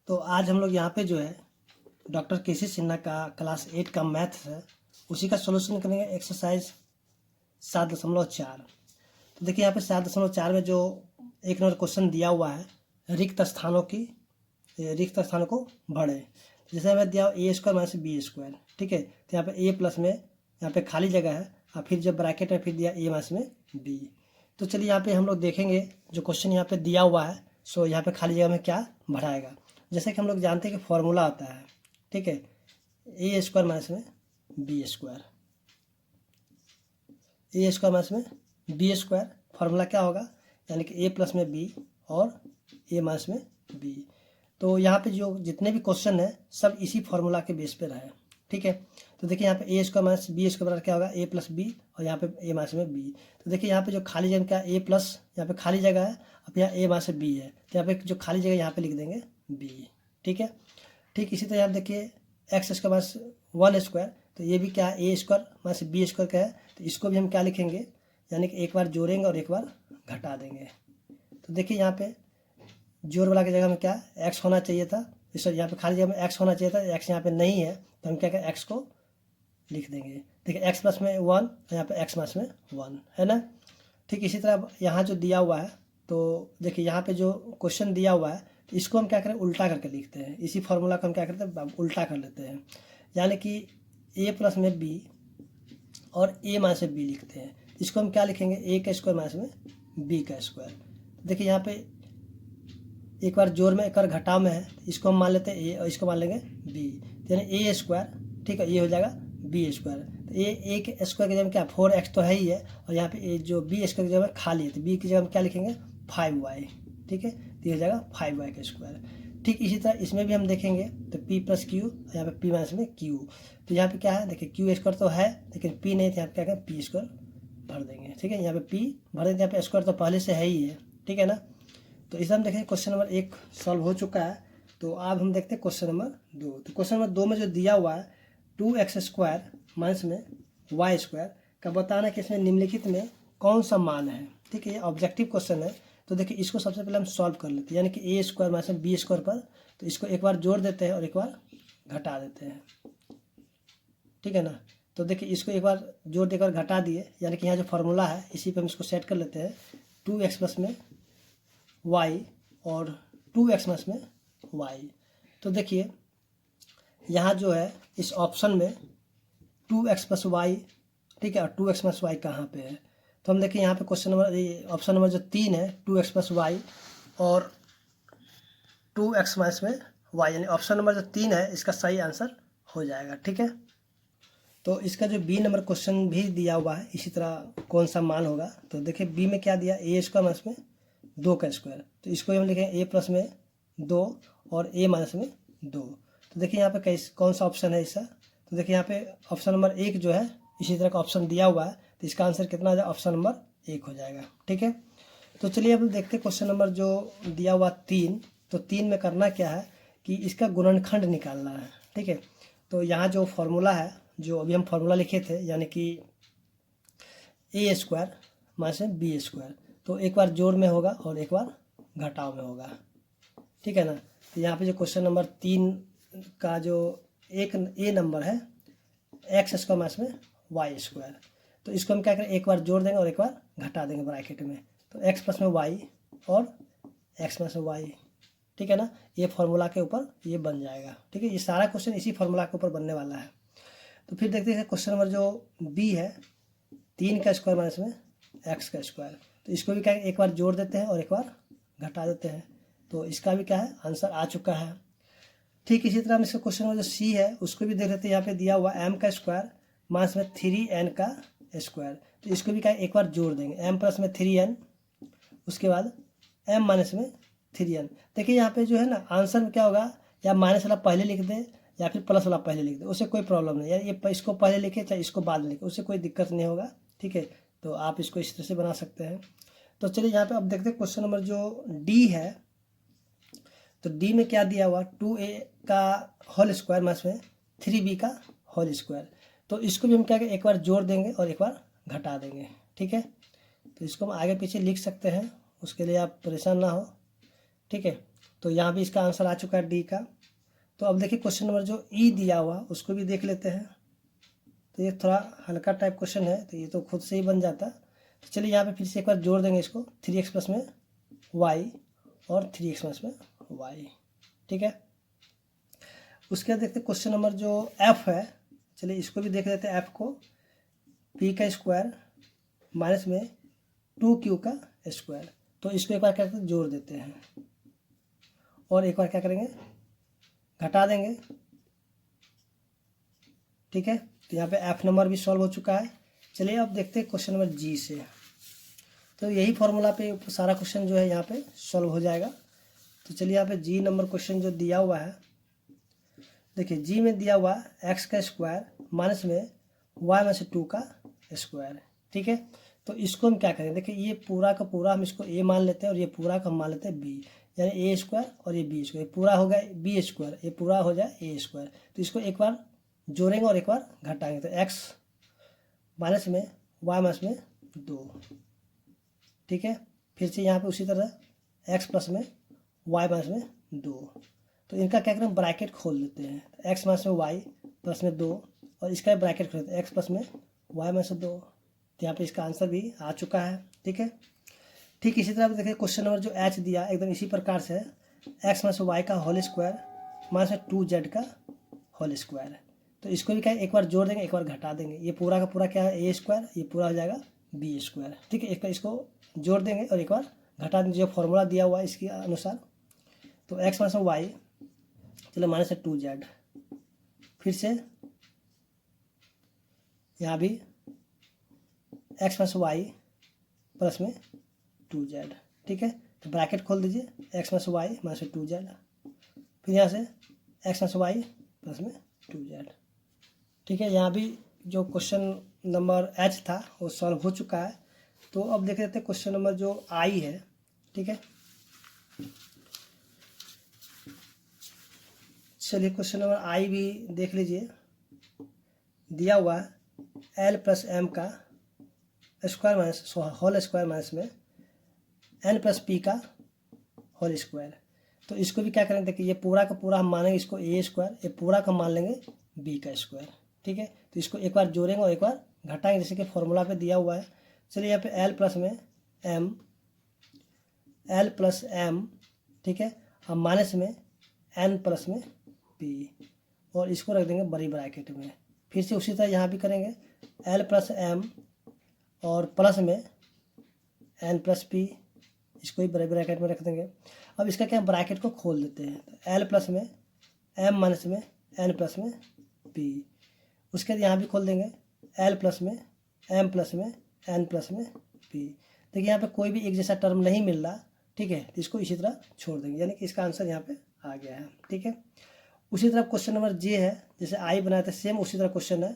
तो आज हम लोग यहाँ पे जो है डॉक्टर केसी सिन्हा का क्लास 8 का मैथ्स है, उसी का सॉल्यूशन करेंगे एक्सरसाइज 7.4। तो देखिए यहाँ पे 7.4 में जो एक नंबर क्वेश्चन दिया हुआ है, रिक्त स्थानों को भरें। जैसे हमें दिया ए स्क्वायर माइनस बी स्क्वायर, ठीक है। तो यहाँ पे ए प्लस में यहाँ पे खाली जगह है और फिर जब ब्रैकेट में फिर दिया ए माइनस में बी। तो चलिए यहाँ पे हम लोग देखेंगे जो क्वेश्चन यहाँ पे दिया हुआ है, सो यहाँ पे खाली जगह में क्या भराएगा। जैसे कि हम लोग जानते हैं कि फॉर्मूला आता है, ठीक है, ए स्क्वायर माइनस में बी स्क्वायर, ए स्क्वायर माइनस में बी स्क्वायर फार्मूला क्या होगा, यानी कि ए प्लस में बी और ए माइनस में बी। तो यहाँ पे जो जितने भी क्वेश्चन है सब इसी फार्मूला के बेस पे रहे, ठीक है। तो देखिए यहाँ पे ए स्क्वायर माइनस बी स्क्वायर बराबर क्या होगा, ए प्लस बी और यहाँ पे ए माइनस में बी। तो देखिए यहाँ पे जो खाली जगह क्या ए प्लस, यहाँ पे खाली जगह है, अब यहाँ ए माइनस बी है, तो यहाँ पे जो खाली जगह यहाँ पे लिख देंगे बी, ठीक है। ठीक इसी तरह यहाँ देखिए एक्स स्क्वायर माइनस 1 स्क्वायर, तो ये भी क्या है, ए स्क्वायर माइनस बी स्क्वायर का है, तो इसको भी हम क्या लिखेंगे, यानी कि एक बार जोड़ेंगे और एक बार घटा देंगे। तो देखिए यहाँ पे जोड़ वाला की जगह में क्या एक्स होना चाहिए था, इस यहाँ पे खाली जगह में एक्स होना चाहिए था, एक्स यहाँ पे नहीं है, तो हम क्या करें एक्स को लिख देंगे। देखिए एक्स प्लस में 1 और यहाँ पे एक्स माइनस में 1 है ना। ठीक इसी तरह यहाँ जो दिया हुआ है, तो देखिए यहाँ पे जो क्वेश्चन दिया हुआ है, तो इसको हम क्या करें उल्टा करके लिखते हैं। इसी फार्मूला को हम क्या करते हैं उल्टा कर लेते हैं, यानी कि ए प्लस में बी और ए माइनस में बी लिखते हैं। इसको हम क्या लिखेंगे, ए का स्क्वायर माइनस में बी का स्क्वायर। देखिए यहाँ पे एक बार जोड़ में एक बार घटाव में है, इसको हम मान लेते हैं ए और इसको मान लेंगे बी, यानी ए स्क्वायर, ठीक है, ये हो जाएगा बी स्क्वायर। तो ए के स्क्वायर की जगह में क्या 4x तो है ही है, और यहाँ पे ए जो बी स्क्वायर की जगह में खाली है, तो बी की जगह में क्या लिखेंगे 5y, ठीक है, तो ये हो जाएगा 5y का स्क्वायर। ठीक इसी तरह इसमें भी हम देखेंगे तो p प्लस क्यू, यहाँ पे p माइनस में q, तो यहाँ पे क्या है देखिए q स्क्वायर तो है लेकिन p नहीं, तो यहाँ पे क्या करें p स्क्वायर भर देंगे, ठीक है। यहाँ पे p भर देंगे, यहाँ पे स्क्वायर तो पहले से है ही है, ठीक है ना। तो इसे हम देखें क्वेश्चन नंबर 1 सॉल्व हो चुका है। तो अब हम देखते हैं क्वेश्चन नंबर 2। तो क्वेश्चन नंबर 2 में जो दिया हुआ है 2x स्क्वायर माइनस में y स्क्वायर का बताना है कि इसमें निम्नलिखित में कौन सा मान है, ठीक है। ये ऑब्जेक्टिव क्वेश्चन है, तो देखिए इसको सबसे पहले हम सॉल्व कर लेते हैं, यानी कि ए स्क्वायर माइनस बी स्क्वायर पर, तो इसको एक बार जोड़ देते हैं और एक बार घटा देते हैं, ठीक है ना। तो देखिए इसको एक बार जोड़ देकर घटा दिए, यानी कि यहाँ जो फार्मूला है इसी पर हम इसको सेट कर लेते हैं, 2x प्लस में y और 2x माइनस में y। तो देखिए यहाँ जो है इस ऑप्शन में 2x प्लस वाई, ठीक है, और 2x माइनस वाई कहाँ पे है। तो हम देखिए यहाँ पे क्वेश्चन नंबर ऑप्शन नंबर जो 3 है 2x प्लस वाई और 2x माइनस में y, यानी ऑप्शन नंबर जो 3 है इसका सही आंसर हो जाएगा, ठीक है। तो इसका जो बी नंबर क्वेश्चन भी दिया हुआ है इसी तरह कौन सा मान होगा। तो देखिए बी में क्या दिया, ए स्क्वायर माइनस में 2 का स्क्वायर, तो इसको हम लिखेंगे ए प्लस में 2 और ए माइनस में 2। तो देखिए यहाँ पे कौन सा ऑप्शन है इसका, तो देखिए यहाँ पे ऑप्शन नंबर 1 जो है इसी तरह का ऑप्शन दिया हुआ है, तो इसका आंसर कितना हो जाएगा, ऑप्शन नंबर 1 हो जाएगा, ठीक है। तो चलिए अब देखते हैं क्वेश्चन नंबर जो दिया हुआ 3। तो 3 में करना क्या है कि इसका गुणनखंड निकालना है, ठीक है। तो यहाँ जो फॉर्मूला है, जो अभी हम फॉर्मूला लिखे थे, यानी कि ए स्क्वायर माइनस बी स्क्वायर, तो एक बार जोड़ में होगा और एक बार घटाव में होगा, ठीक है ना। तो यहाँ पे जो क्वेश्चन नंबर 3 का जो एक ए नंबर है एक्स स्क्वायर माइनस में वाई स्क्वायर, तो इसको हम क्या करें एक बार जोड़ देंगे और एक बार घटा देंगे ब्रैकेट में, तो एक्स प्लस में वाई और एक्स माइनस में वाई, ठीक है ना। ये फार्मूला के ऊपर ये बन जाएगा, ठीक है। ये सारा क्वेश्चन इसी फार्मूला के ऊपर बनने वाला है। तो फिर देखते हैं क्वेश्चन नंबर जो बी है 3 का स्क्वायर माइनस में एक्स का स्क्वायर, तो इसको भी क्या एक बार जोड़ देते हैं और एक बार घटा देते हैं, तो इसका भी क्या है आंसर आ चुका है। ठीक इसी तरह हम इसका क्वेश्चन नंबर जो सी है उसको भी देख लेते हैं। यहाँ पे दिया हुआ m का स्क्वायर माइनस में 3n का स्क्वायर, तो इसको भी क्या एक बार जोड़ देंगे, m प्लस में 3n उसके बाद m माइनस में 3n। देखिए यहाँ पे जो है ना आंसर में क्या होगा, या माइनस वाला पहले लिख दे या फिर प्लस वाला पहले लिख दे, उससे कोई प्रॉब्लम नहीं है। ये इसको पहले लिखे चाहे इसको बाद में लिखे, उससे कोई दिक्कत नहीं होगा, ठीक है। तो आप इसको इस तरह से बना सकते हैं। तो चलिए यहाँ पे अब देखते हैं क्वेश्चन नंबर जो डी है। तो डी में क्या दिया हुआ 2a का होल स्क्वायर माइनस में 3b का होल स्क्वायर, तो इसको भी हम क्या एक बार जोड़ देंगे और एक बार घटा देंगे, ठीक है। तो इसको हम आगे पीछे लिख सकते हैं, उसके लिए आप परेशान ना हो, ठीक है। तो यहाँ भी इसका आंसर आ चुका है डी का। तो अब देखिए क्वेश्चन नंबर जो ई दिया हुआ उसको भी देख लेते हैं। तो ये थोड़ा हल्का टाइप क्वेश्चन है, तो ये तो खुद से ही बन जाता। तो चलिए यहाँ पे फिर से एक बार जोड़ देंगे इसको, 3x प्लस में y और 3x प्लस में y, ठीक है। उसके बाद देखते हैं क्वेश्चन नंबर जो f है, चलिए इसको भी देख लेते हैं। f को p का स्क्वायर माइनस में 2q का स्क्वायर, तो इसको एक बार क्या करते हैं जोड़ देते हैं और एक बार क्या करेंगे घटा देंगे, ठीक है। तो यहाँ पे f नंबर भी सॉल्व हो चुका है। चलिए अब देखते हैं क्वेश्चन नंबर जी से। तो यही फॉर्मूला पे सारा क्वेश्चन जो है यहाँ पे सॉल्व हो जाएगा। तो चलिए यहाँ पे जी नंबर क्वेश्चन जो दिया हुआ है, देखिए जी में दिया हुआ x का स्क्वायर माइनस में y में से 2 का स्क्वायर, ठीक है। तो इसको हम क्या करेंगे, देखिए ये पूरा का पूरा हम इसको a मान लेते हैं और ये पूरा का मान लेते हैं b, यानी a स्क्वायर और ये b स्क्वायर, पूरा हो गया b स्क्वायर, ये पूरा हो जाए a स्क्वायर। तो इसको एक बार जोड़ेंगे और एक बार घटाएंगे, तो x माइनस में y माइनस में 2, ठीक है। फिर से यहाँ पे उसी तरह x प्लस में y माइनस में 2, तो इनका क्या करें ब्रैकेट खोल लेते हैं। तो x माइनस में y प्लस में 2 और इसका ब्रैकेट खोलते हैं x प्लस में y माइनस 2। तो यहाँ पे इसका आंसर भी आ चुका है, ठीक है। ठीक इसी तरह देखिए क्वेश्चन नंबर जो h दिया एकदम इसी प्रकार से है, x माइनस y का होल स्क्वायर माइनस 2z का होल स्क्वायर। तो इसको भी क्या एक बार जोड़ देंगे एक बार घटा देंगे, ये पूरा का पूरा क्या है a स्क्वायर, ये पूरा हो जाएगा b स्क्वायर, ठीक है। इसको जोड़ देंगे और एक बार घटा देंगे जो फॉर्मूला दिया हुआ है इसके अनुसार। तो x माइनस y, चलो माइनस 2z, फिर से यहाँ भी x माइनस y प्लस में 2z, ठीक है। तो ब्रैकेट खोल दीजिए x minus y minus 2z, फिर यहाँ से x माइनस y प्लस में 2z, ठीक है। यहाँ भी जो क्वेश्चन नंबर h था वो सॉल्व हो चुका है। तो अब देख लेते हैं क्वेश्चन नंबर जो i है, ठीक है। चलिए क्वेश्चन नंबर i भी देख लीजिए। दिया हुआ है l प्लस एम का square minus whole square minus में n प्लस p का होल स्क्वायर। तो इसको भी क्या करेंगे, देखिए ये पूरा का पूरा हम मानेंगे इसको a स्क्वायर, ये पूरा का मान लेंगे b का स्क्वायर, ठीक है। तो इसको एक बार जोड़ेंगे और एक बार घटाएंगे जैसे कि फॉर्मूला पे दिया हुआ है। चलिए यहाँ पे l प्लस m, ठीक है, हम माइनस में n प्लस में p और इसको रख देंगे बड़ी ब्रैकेट में। फिर से उसी तरह यहाँ भी करेंगे l प्लस m और प्लस में n प्लस p, इसको ही बड़े ब्रैकेट में रख देंगे। अब इसका क्या ब्रैकेट को खोल देते हैं, l प्लस में m माइनस में n प्लस में p, उसके बाद यहाँ भी खोल देंगे l प्लस में m प्लस में n प्लस में p। देखिए यहाँ पे कोई भी एक जैसा टर्म नहीं मिल रहा, ठीक है, तो इसको इसी तरह छोड़ देंगे, यानी कि इसका आंसर यहाँ पे आ गया है, ठीक है। उसी तरह क्वेश्चन नंबर जे है, जैसे आई बनाया था सेम उसी तरह क्वेश्चन है,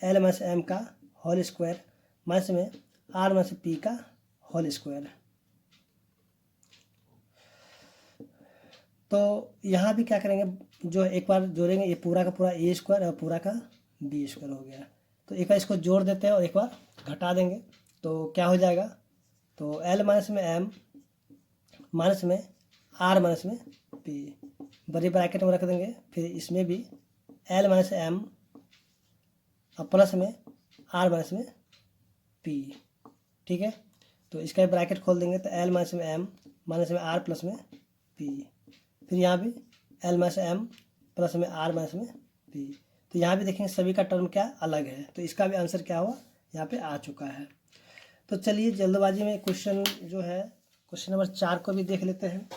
l माइनस m का होल स्क्वायर माइनस में r माइनस p का होल स्क्वायर। तो यहाँ भी क्या करेंगे, जो एक बार जोड़ेंगे, ये पूरा का पूरा a स्क्वायर और पूरा का b स्क्वायर हो गया। तो एक बार इसको जोड़ देते हैं और एक बार घटा देंगे, तो क्या हो जाएगा, तो l माइनस में m माइनस में r माइनस में p, बड़ी ब्रैकेट में रख देंगे। फिर इसमें भी l माइनस m और प्लस में r माइनस में p, ठीक है। तो इसका ब्रैकेट खोल देंगे, तो l माइनस में m माइनस में r प्लस में p, फिर यहाँ भी l माइनस m प्लस में r माइनस में p। तो यहाँ भी देखेंगे सभी का टर्म क्या अलग है, तो इसका भी आंसर क्या हुआ यहाँ पे आ चुका है। तो चलिए जल्दबाजी में क्वेश्चन जो है क्वेश्चन नंबर 4 को भी देख लेते हैं।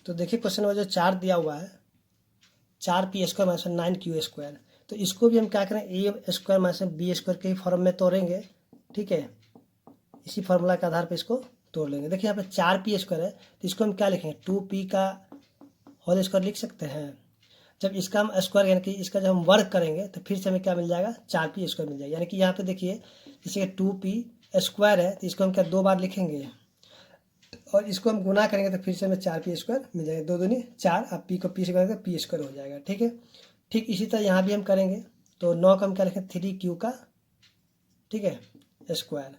तो देखिए क्वेश्चन नंबर जो 4 दिया हुआ है, 4p square minus 9q square. तो इसको भी हम क्या करें, a square minus b square के फॉर्म में तोड़ेंगे, ठीक है। इसी फार्मूला के आधार पर इसको तोड़ लेंगे। देखिए यहाँ पे 4p स्क्वायर है, तो इसको हम क्या लिखेंगे, 2p का होल स्क्वायर लिख सकते हैं। जब इसका हम स्क्वायर यानी कि इसका जब हम वर्ग करेंगे तो फिर से हमें क्या मिल जाएगा, 4p स्क्वायर मिल जाएगा। यानी कि यहाँ पे देखिए जैसे कि 2p स्क्वायर है, तो इसको हम क्या 2 बार लिखेंगे और इसको हम गुना करेंगे तो फिर से हमें 4p स्क्वायर मिल जाएगा। 2 दूनी 4, अब p को p से करेंगे तो p स्क्वायर हो जाएगा, ठीक है। ठीक इसी तरह यहाँ भी हम करेंगे, तो 9 का हम क्या लिखें 3Q का, ठीक है, स्क्वायर।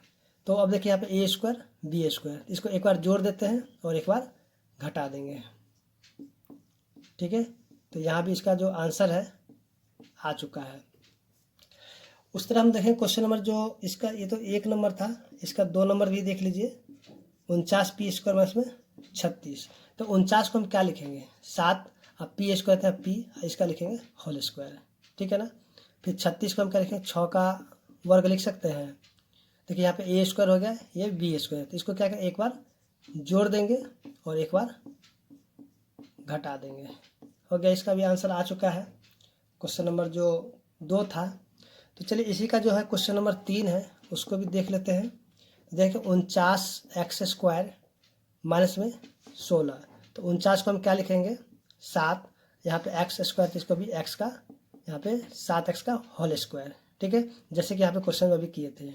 तो अब देखिए यहाँ पे ए स्क्वायर बी स्क्वायर, इसको एक बार जोड़ देते हैं और एक बार घटा देंगे, ठीक है। तो यहाँ भी इसका जो आंसर है आ चुका है। उस तरह हम देखें क्वेश्चन नंबर जो इसका, ये तो 1 नंबर था, इसका 2 नंबर भी देख लीजिए। 49p स्क्वायर में इसमें 36, तो 49 को हम क्या लिखेंगे 7, अब पी स्क्वायर था पी, इसका लिखेंगे होल स्क्वायर, ठीक है ना। फिर 36 को हम क्या लिखेंगे 6 का वर्ग लिख सकते हैं। देखिए यहाँ पे ए स्क्वायर हो गया, ये बी स्क्वायर, तो इसको क्या करें एक बार जोड़ देंगे और एक बार घटा देंगे, हो गया। इसका भी आंसर आ चुका है क्वेश्चन नंबर जो 2 था। तो चलिए इसी का जो है क्वेश्चन नंबर 3 है, उसको भी देख लेते हैं। देखिए 49x स्क्वायर माइनस में 16, तो 49 को हम क्या लिखेंगे 7, यहाँ पे x स्क्वायर, तो इसको भी x का, यहाँ पे 7x का होल स्क्वायर, ठीक है, जैसे कि यहाँ पे क्वेश्चन में भी किए थे।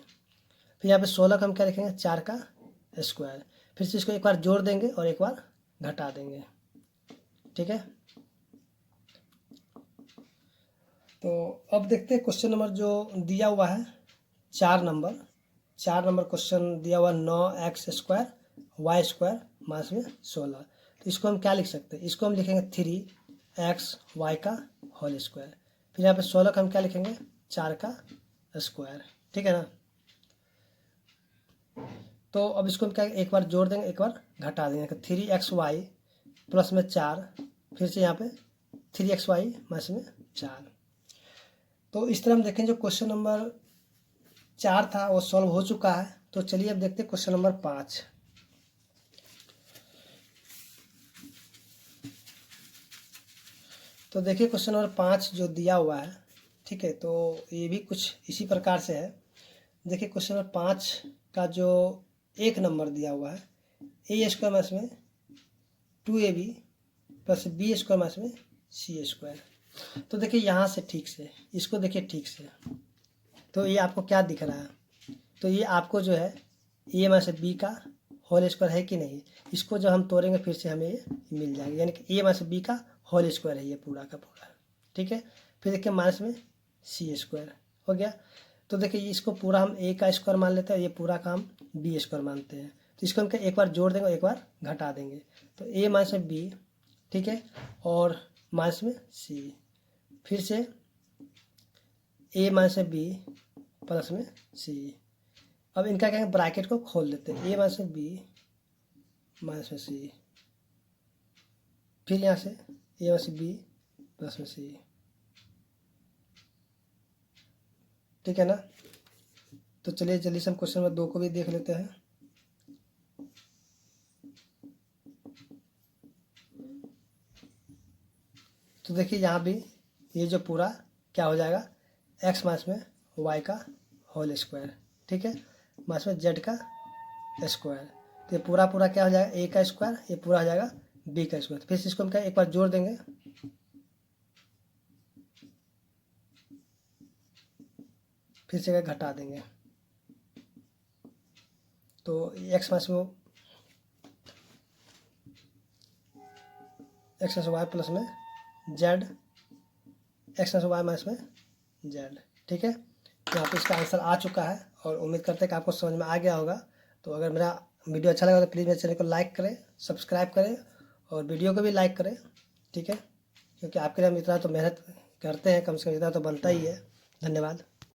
फिर यहाँ पे 16 का हम क्या लिखेंगे 4 का स्क्वायर, फिर से इसको एक बार जोड़ देंगे और एक बार घटा देंगे, ठीक है। तो अब देखते हैं क्वेश्चन नंबर जो दिया हुआ है 4 नंबर क्वेश्चन दिया हुआ 9x square Y square minus में 16, तो इसको हम क्या लिख सकते हैं, इसको हम लिखेंगे 3xy का होल स्क्वायर। फिर यहाँ पे 16 का हम क्या लिखेंगे 4 का स्क्वायर, ठीक है ना। तो अब इसको हम क्या एक बार जोड़ देंगे एक बार घटा देंगे, 3xy प्लस में 4, फिर से यहाँ पे 3xy माइनस में 4। तो इस तरह हम देखें जो क्वेश्चन नंबर 4 था वो सॉल्व हो चुका है। तो चलिए अब देखते हैं क्वेश्चन नंबर 5। तो देखिए क्वेश्चन नंबर 5 जो दिया हुआ है, ठीक है, तो ये भी कुछ इसी प्रकार से है। देखिए क्वेश्चन नंबर 5 का जो 1 नंबर दिया हुआ है ए स्क्वायर माइनस में 2ab plus B square minus में सी स्क्वायर। तो देखिए यहाँ से ठीक से इसको देखिए ठीक से, तो ये आपको क्या दिख रहा है, तो ये आपको जो है ए माइनस बी का होल स्क्वायर है कि नहीं, इसको जब हम तोड़ेंगे फिर से हमें ये मिल जाएगा, यानी कि ए माइनस बी का होल स्क्वायर है ये पूरा का पूरा, ठीक है। फिर देखिए माइनस में सी स्क्वायर हो गया। तो देखिए इसको पूरा हम ए का स्क्वायर मान लेते हैं, ये पूरा का हम बी स्क्वायर मानते हैं। तो इसको हम एक बार जोड़ देंगे और एक बार घटा देंगे, तो ए माइनस में बी, ठीक है, और माइनस में सी, फिर से ए माइनस में बी प्लस में सी। अब इनका क्या है ब्रैकेट को खोल देते हैं, ए माइनस में बी माइनस में सी, फिर यहाँ से ए माइनस बी प्लस में सी, ठीक है ना। तो चलिए जल्दी से हम क्वेश्चन नंबर 2 को भी देख लेते हैं। तो देखिए यहाँ भी ये जो पूरा क्या हो जाएगा x माइनस में y का होल स्क्वायर, ठीक है, माइनस में z का स्क्वायर। तो ये पूरा पूरा क्या हो जाएगा a का स्क्वायर, ये पूरा हो जाएगा b का स्क्वायर। फिर इसको हम क्या एक बार जोड़ देंगे, फिर से घटा देंगे, तो x माइनस में x माइनस y प्लस में z, x minus y minus में z, ठीक है। यहाँ पे इसका आंसर आ चुका है और उम्मीद करते हैं कि आपको समझ में आ गया होगा। तो अगर मेरा वीडियो अच्छा लगा तो प्लीज़ मेरे चैनल को लाइक करें, सब्सक्राइब करें और वीडियो को भी लाइक करें, ठीक है, क्योंकि आपके लिए हम इतना तो मेहनत करते हैं, कम से कम इतना तो बनता ही है। धन्यवाद।